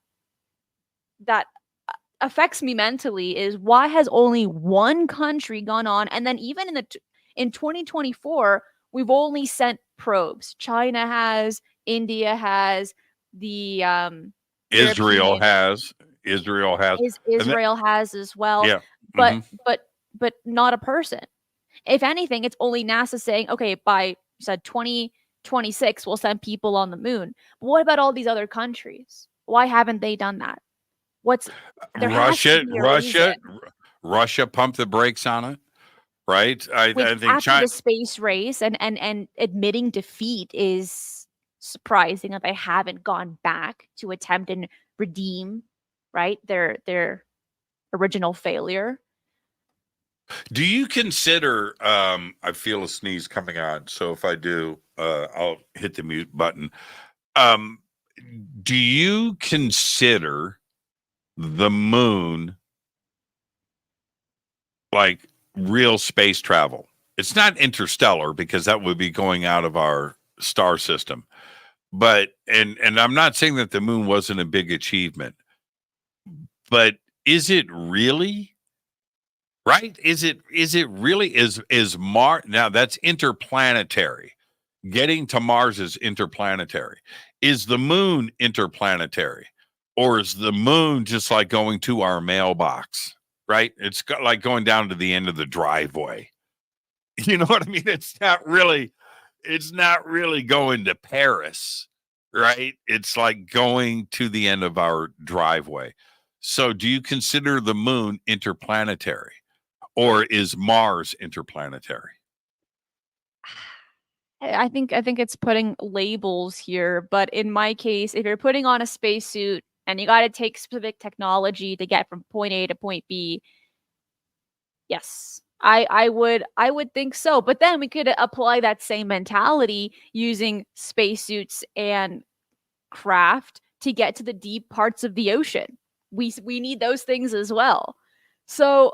affects me mentally is why has only one country gone on, and then even in 2024 we've only sent probes. China has, India has, the Israel European has. Israel has. Israel has as well. Yeah. But Mhm. but not a person. If anything, it's only NASA saying, okay, by said 2026 we'll send people on the moon. But what about all these other countries? Why haven't they done that? What's There has to Russia, be a Russia, reason. Russia pumped the brakes on it, right? Which I think after China. the space race and admitting defeat is surprising that they haven't gone back to attempt and redeem, right, their original failure. Do you consider? I feel a sneeze coming on, so if I do, I'll hit the mute button. Um, do you consider the moon like real space travel? It's not interstellar because that would be going out of our star system. But and I'm not saying that the moon wasn't a big achievement, but is it really? Right? Is it really is Mars now that's interplanetary. Getting to Mars is interplanetary. Is the moon interplanetary? Or is the moon just like going to our mailbox? Right? It's like going down to the end of the driveway. You know what I mean? It's not really going to Paris, right? It's like going to the end of our driveway. So do you consider the moon interplanetary? Or is Mars interplanetary? I think it's putting labels here, but in my case, if you're putting on a spacesuit and you got to take specific technology to get from point A to point B, yes. I would think so. But then we could apply that same mentality using spacesuits and craft to get to the deep parts of the ocean. We need those things as well. So,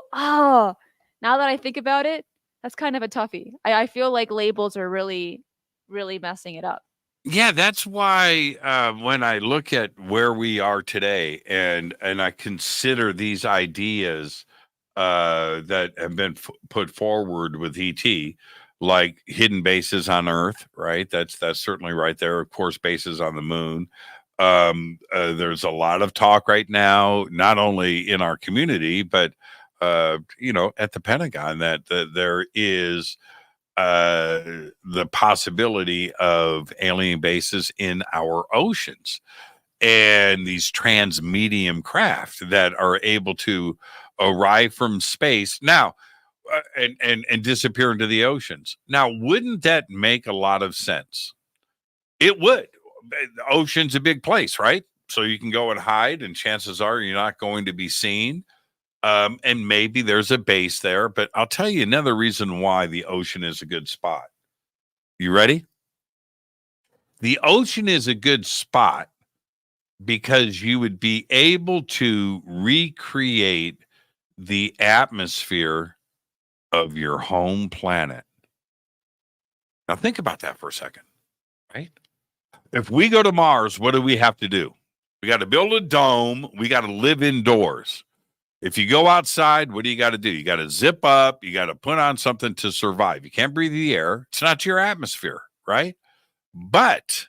now that I think about it, that's kind of a toughie. I feel like labels are really, really messing it up. Yeah, that's why when I look at where we are today and I consider these ideas that have been put forward with ET, like hidden bases on Earth, right? That's certainly right there. Of course, bases on the moon. There's a lot of talk right now, not only in our community, but at the Pentagon, that there is the possibility of alien bases in our oceans and these transmedium craft that are able to arrive from space now and disappear into the oceans. Now, wouldn't that make a lot of sense? It would. The ocean's a big place, right? so you can go and hide, and chances are you're not going to be seen. And maybe there's a base there, but I'll tell you another reason why the ocean is a good spot. You ready? The ocean is a good spot because you would be able to recreate the atmosphere of your home planet. Now, think about that for a second, right? If we go to Mars, what do we have to do? We got to build a dome. We got to live indoors. If you go outside, what do you got to do? You got to zip up. You got to put on something to survive. You can't breathe the air. It's not your atmosphere, right? But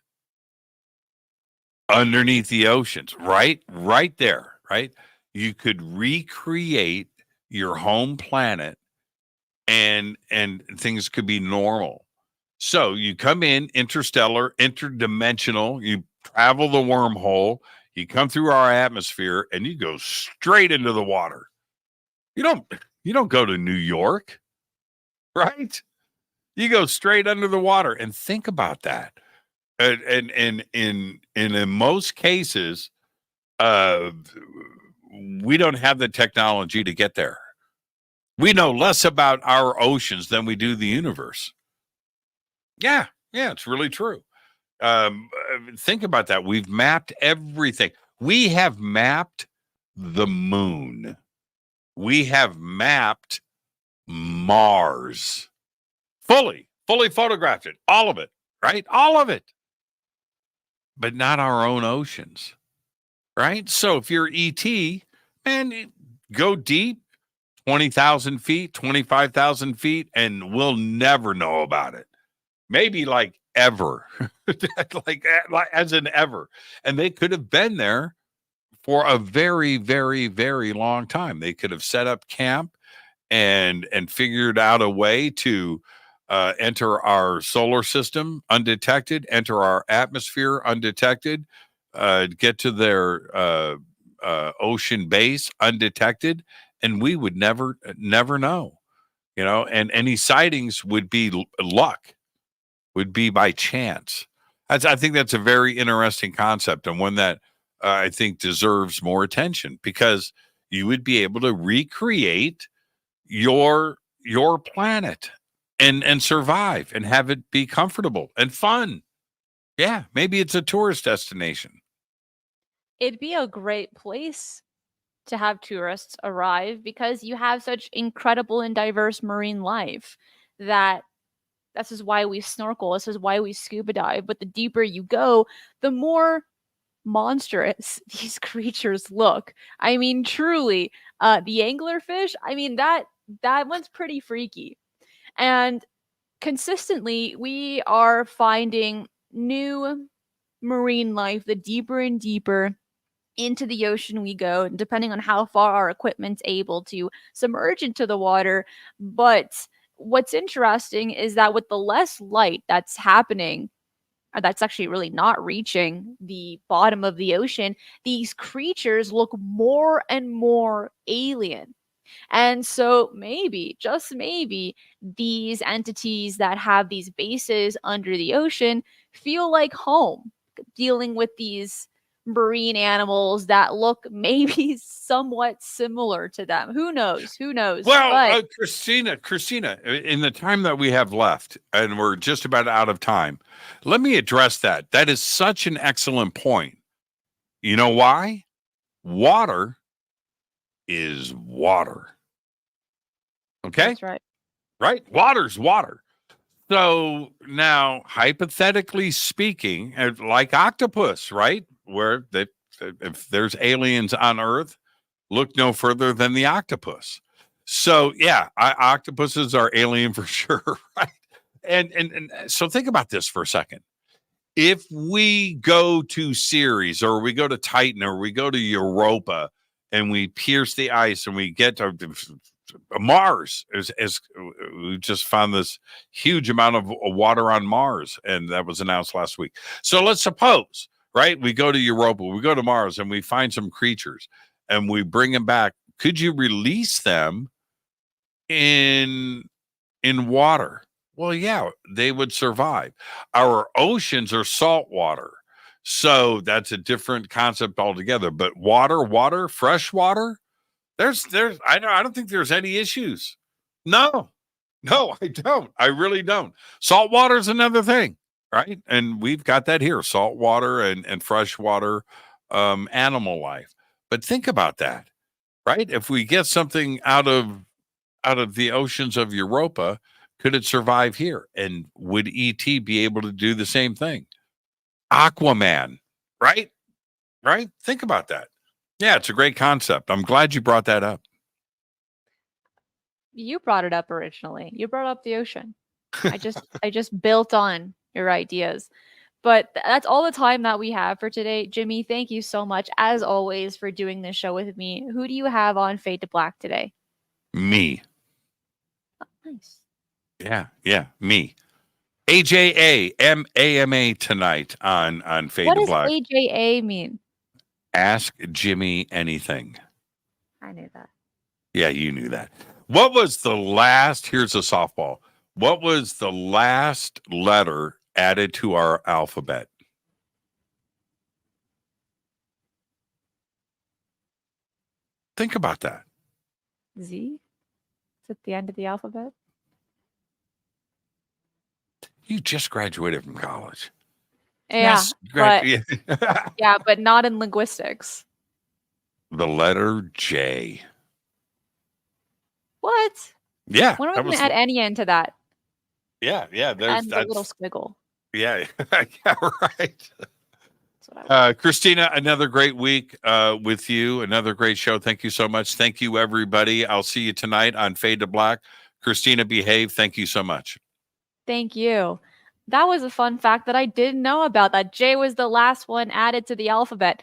underneath the oceans, right there, right? You could recreate your home planet, and things could be normal. So you come in interstellar, interdimensional, you travel the wormhole, you come through our atmosphere, and you go straight into the water. You don't go to New York, right? You go straight under the water, and think about that. And in most cases, we don't have the technology to get there. We know less about our oceans than we do the universe. Yeah, it's really true. Think about that. We've mapped everything. We have mapped the moon. We have mapped Mars. Fully photographed it. All of it, right? All of it. But not our own oceans, right? So if you're ET, man, go deep, 20,000 feet, 25,000 feet, and we'll never know about it. Maybe like ever, like as in ever. And they could have been there for a very, very, very long time. They could have set up camp and figured out a way to enter our solar system undetected, enter our atmosphere undetected, get to their ocean base undetected, and we would never know, and any sightings would be luck, would be by chance. I think that's a very interesting concept, and one that I think deserves more attention, because you would be able to recreate your planet and survive and have it be comfortable and fun. Yeah, maybe it's a tourist destination. It'd be a great place to have tourists arrive because you have such incredible and diverse marine life that this is why we snorkel, this is why we scuba dive. But the deeper you go, the more monstrous these creatures look. I mean, truly, the anglerfish, I mean, that one's pretty freaky. And consistently, we are finding new marine life the deeper and deeper into the ocean we go, and depending on how far our equipment's able to submerge into the water. But what's interesting is that with the less light that's happening, or that's actually really not reaching the bottom of the ocean, these creatures look more and more alien. And so maybe, just maybe, these entities that have these bases under the ocean feel like home, dealing with these marine animals that look maybe somewhat similar to them. Who knows? Who knows? Well, But Christina, in the time that we have left, and we're just about out of time, let me address that. That is such an excellent point. You know why? Water is water. Okay? that's right. Right? Water's water. So now, hypothetically speaking, like octopus, right? Where if there's aliens on Earth, look no further than the octopus. So yeah, octopuses are alien for sure, right? And so think about this for a second. If we go to Ceres, or we go to Titan, or we go to Europa, and we pierce the ice and we get to Mars, as we just found this huge amount of water on Mars, and that was announced last week. So let's suppose, right, we go to Europa, we go to Mars, and we find some creatures, and we bring them back. Could you release them in water? Well, yeah, they would survive. Our oceans are salt water. So that's a different concept altogether. But water, fresh water, I don't think there's any issues. No, I don't. I really don't. Salt water is another thing, right? And we've got that here: salt water and fresh water, animal life. But think about that, right? If we get something out of the oceans of Europa, could it survive here? And would ET be able to do the same thing? Aquaman, right? Right? Think about that. Yeah, it's a great concept. I'm glad you brought that up. You brought it up originally. You brought up the ocean. I just built on your ideas. But that's all the time that we have for today. Jimmy, thank you so much, as always, for doing this show with me. Who do you have on Fade to Black today? Me. Oh, nice. Yeah, me. AJAMAMA tonight on Fade to Black. What does AJA mean? Ask Jimmy anything. I knew that. Yeah, you knew that. What was the last, here's a softball. What was the last letter added to our alphabet? Think about that. Z? Is it the end of the alphabet? You just graduated from college. Yeah, but not in linguistics. The letter J. What? Yeah. When are we going to add any into that? Yeah. There's a little squiggle. Yeah, right. Cristina, another great week with you. Another great show. Thank you so much. Thank you, everybody. I'll see you tonight on Fade to Black. Cristina, behave. Thank you so much. Thank you. That was a fun fact that I didn't know about, that J was the last one added to the alphabet.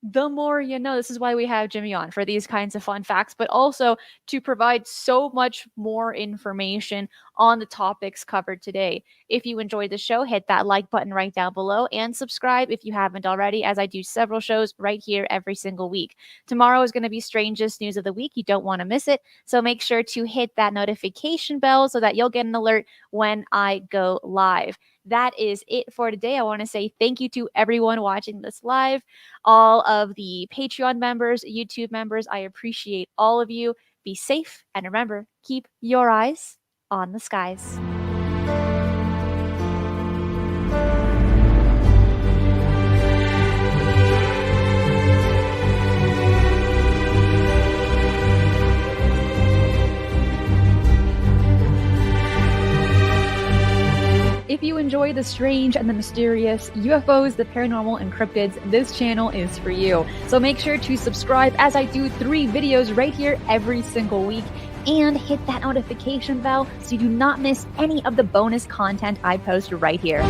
The more you know. This is why we have Jimmy on, for these kinds of fun facts, but also to provide so much more information on the topics covered today. If you enjoyed the show, hit that like button right down below and subscribe if you haven't already, as I do several shows right here every single week. Tomorrow is going to be Strangest News of the Week. You don't want to miss it. So make sure to hit that notification bell so that you'll get an alert when I go live. That is it for today. I want to say thank you to everyone watching this live, all of the Patreon members, YouTube members. I appreciate all of you. Be safe, and remember, keep your eyes on the skies. If you enjoy the strange and the mysterious, UFOs, the paranormal, and cryptids, this channel is for you. So make sure to subscribe, as I do 3 videos right here every single week, and hit that notification bell so you do not miss any of the bonus content I post right here.